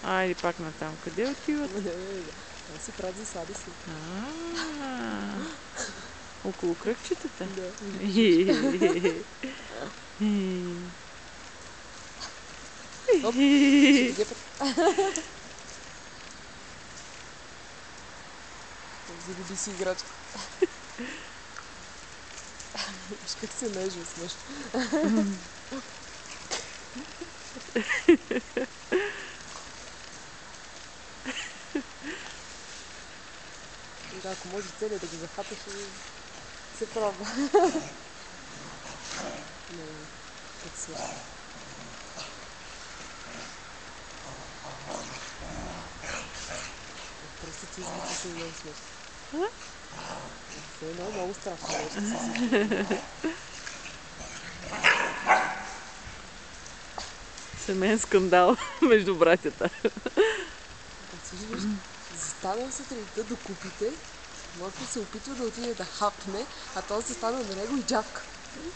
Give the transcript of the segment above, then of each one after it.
Айде пак натам. Къде отиват? Аз си правят засади си. Около кръгчетата? Да. Оп, ще ги гепат. Загуби си играчка. Виж как се нежи, смешно. Да, ако може целия да го захапаш и се пробва. Не, как смешно. Просто ти звучиш много смешно. Все едно много страшно нещо се случва. Семейен скандал между братята. Виж, застанал сутринта до купите, Морко се опитва да отиде да хапне, а той се стана на него и джапка.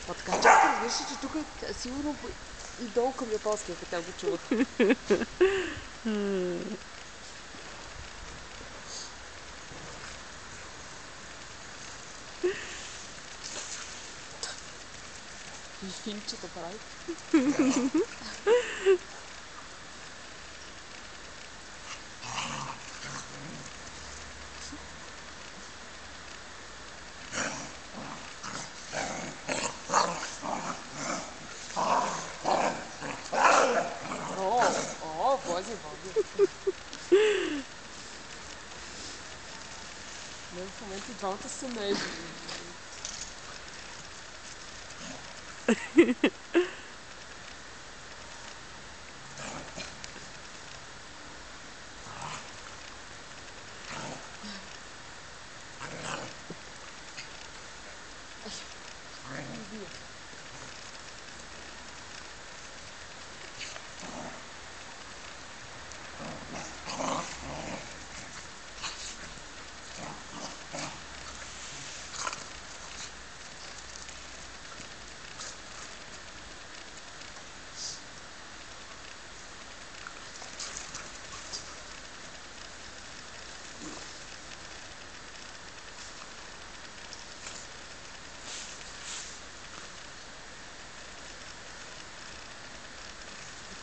А така джапка, виж, че тук е сигурно и долу към японския, като тя го чува. И филмчета прави. О, вози. Не, в момента и двамата се наежи.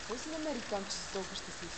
Какво си намери там, че си толкова щастлив?